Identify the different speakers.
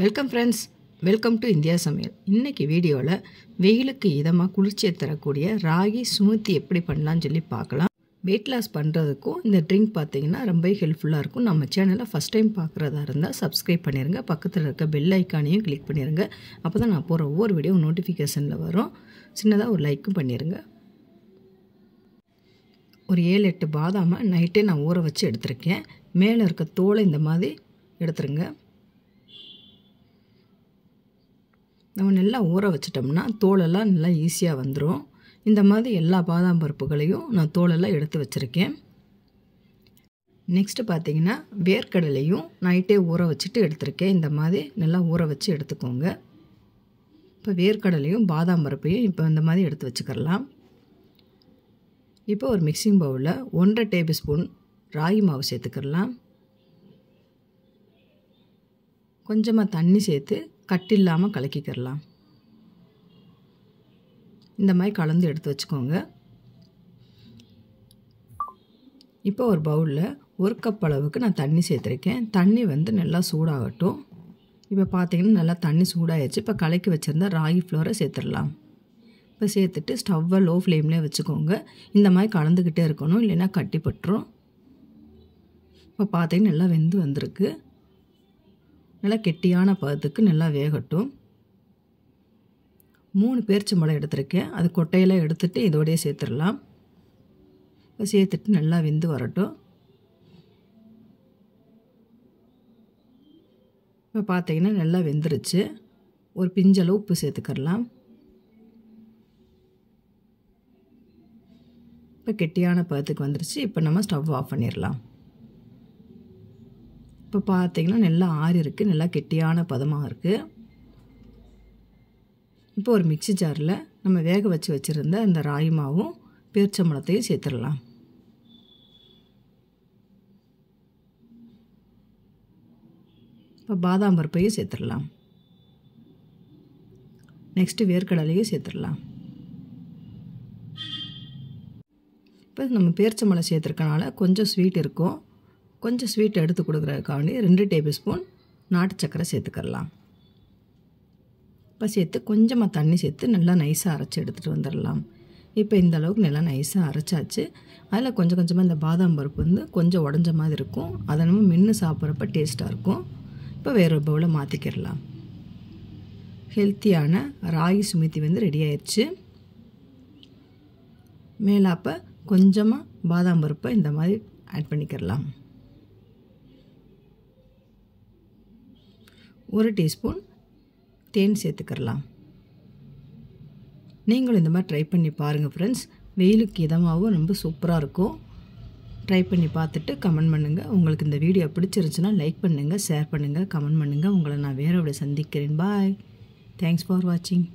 Speaker 1: Welcome friends, welcome to India சமையல். இன்றைக்கி வீடியோவில் வெயிலுக்கு இதமாக குளிர்ச்சியை தரக்கூடிய ராகி ஸ்மூத்தி எப்படி பண்ணலான்னு சொல்லி பார்க்கலாம். வெயிட் லாஸ் பண்ணுறதுக்கும் இந்த ட்ரிங்க் பார்த்திங்கன்னா ரொம்ப ஹெல்ப்ஃபுல்லாக இருக்கும். நம்ம சேனலை ஃபஸ்ட் டைம் பார்க்குறதா இருந்தால் சப்ஸ்கிரைப் பண்ணிடுங்க, பக்கத்தில் இருக்க பெல் ஐக்கானையும் கிளிக் பண்ணிடுங்க. அப்போ தான் நான் போகிற ஒவ்வொரு வீடியோ நோட்டிஃபிகேஷனில் வரும். சின்னதாக ஒரு லைக்கும் பண்ணிடுங்க. ஒரு 7-8 பாதாமை நைட்டே நான் ஊற வச்சு எடுத்திருக்கேன். மேலே இருக்க தோலை இந்த மாதிரி எடுத்துருங்க. நம்ம நல்லா ஊற வச்சிட்டோம்னா தோலெல்லாம் நல்லா ஈஸியாக வந்துடும். இந்த மாதிரி எல்லா பாதாம் பருப்புகளையும் நான் தோலெல்லாம் எடுத்து வச்சுருக்கேன். நெக்ஸ்ட்டு பார்த்திங்கன்னா வேர்க்கடலையும் நைட்டே ஊற வச்சுட்டு எடுத்திருக்கேன். இந்த மாதிரி நல்லா ஊற வச்சு எடுத்துக்கோங்க. இப்போ வேர்க்கடலையும் பாதாம் பருப்பையும் இப்போ இந்த மாதிரி எடுத்து வச்சுக்கலாம். இப்போ ஒரு மிக்சிங் பவுலில் 1.5 டேபிள் ஸ்பூன் ராகி மாவு சேர்த்துக்கலாம். கொஞ்சமாக தண்ணி சேர்த்து கட்டில்லாமல் கலக்கிக்கிறலாம். இந்த மாதிரி கலந்து எடுத்து வச்சுக்கோங்க. இப்போ ஒரு பவுலில் 1 கப் அளவுக்கு நான் தண்ணி சேர்த்துருக்கேன். தண்ணி நல்லா சூடாகட்டும். இப்போ பார்த்திங்கன்னா நல்லா தண்ணி சூடாகிடுச்சு. இப்போ கலக்கி வச்சுருந்தா ராகி ஃப்ளோரை சேர்த்துடலாம். இப்போ சேர்த்துட்டு ஸ்டவ்வை லோ ஃப்ளேம்லேயே வச்சுக்கோங்க. இந்த மாதிரி கலந்துக்கிட்டே இருக்கணும், இல்லைன்னா கட்டி பட்டுரும். இப்போ பார்த்திங்கன்னா நல்லா வெந்து வந்திருக்கு. நல்லா கெட்டியான பதத்துக்கு நல்லா வேகட்டும். 3 பேரிச்சம்பழம் எடுத்திருக்கேன். அது கொட்டையெல்லாம் எடுத்துகிட்டு இதோடையே சேர்த்துடலாம். இப்போ சேர்த்துட்டு நல்லா வெந்து வரட்டும். இப்போ பார்த்திங்கன்னா நல்லா வெந்துருச்சு. ஒரு பிஞ்சளவு உப்பு சேர்த்துக்கலாம். இப்போ கெட்டியான பதத்துக்கு வந்துருச்சு. இப்போ நம்ம ஸ்டவ் ஆஃப் பண்ணிடலாம். இப்போ பார்த்திங்கன்னா நல்லா ஆறி இருக்குது, நல்லா கெட்டியான பதமாக இருக்குது. இப்போ ஒரு மிக்ஸி ஜாரில் நம்ம வேக வச்சு வச்சுருந்த அந்த ராகி மாவும் பேரிச்சம்பழத்தையும் சேர்த்துடலாம். இப்போ பாதாம் பருப்பையும் சேர்த்துடலாம். நெக்ஸ்ட்டு வேர்க்கடலையும் சேர்த்துடலாம். இப்போ நம்ம பேரிச்சம்பழம் சேர்த்துருக்கனால கொஞ்சம் ஸ்வீட் இருக்கும். கொஞ்சம் ஸ்வீட் எடுத்து கொடுக்குறதுக்காண்டி 2 டேபிள் ஸ்பூன் நாட்டு சர்க்கரை சேர்த்துக்கலாம். இப்போ சேர்த்து கொஞ்சமாக தண்ணி சேர்த்து நல்லா நைஸாக அரைச்சி எடுத்துகிட்டு வந்துடலாம். இப்போ இந்த அளவுக்கு நல்லா நைஸாக அரைச்சாச்சு. அதில் கொஞ்சம் கொஞ்சமாக இந்த பாதாம் பருப்பு கொஞ்சம் உடஞ்ச மாதிரி இருக்கும். அதை நம்ம மென்று சாப்பிட்றப்ப டேஸ்ட்டாக இருக்கும். இப்போ வேறு பவுலை மாற்றிக்கிடலாம். ஹெல்த்தியான ராகி ஸ்மூத்தி ரெடி ஆயிடுச்சு. மேலாப்போ கொஞ்சமாக பாதாம் பருப்பை இந்த மாதிரி ஆட் பண்ணிக்கிடலாம். 1 டீஸ்பூன் தேன் சேர்த்துக்கலாம். நீங்களும் இந்த மாதிரி ட்ரை பண்ணி பாருங்கள் ஃப்ரெண்ட்ஸ். வெயிலுக்கு இதமாகவும் ரொம்ப சூப்பராக இருக்கும். ட்ரை பண்ணி பார்த்துட்டு கமெண்ட் பண்ணுங்கள். உங்களுக்கு இந்த வீடியோ பிடிச்சிருந்துச்சுன்னா லைக் பண்ணுங்கள், ஷேர் பண்ணுங்கள், கமெண்ட் பண்ணுங்கள். உங்களை நான் வேறு சந்திக்கிறேன். பாய். தேங்க்ஸ் ஃபார் வாட்சிங்.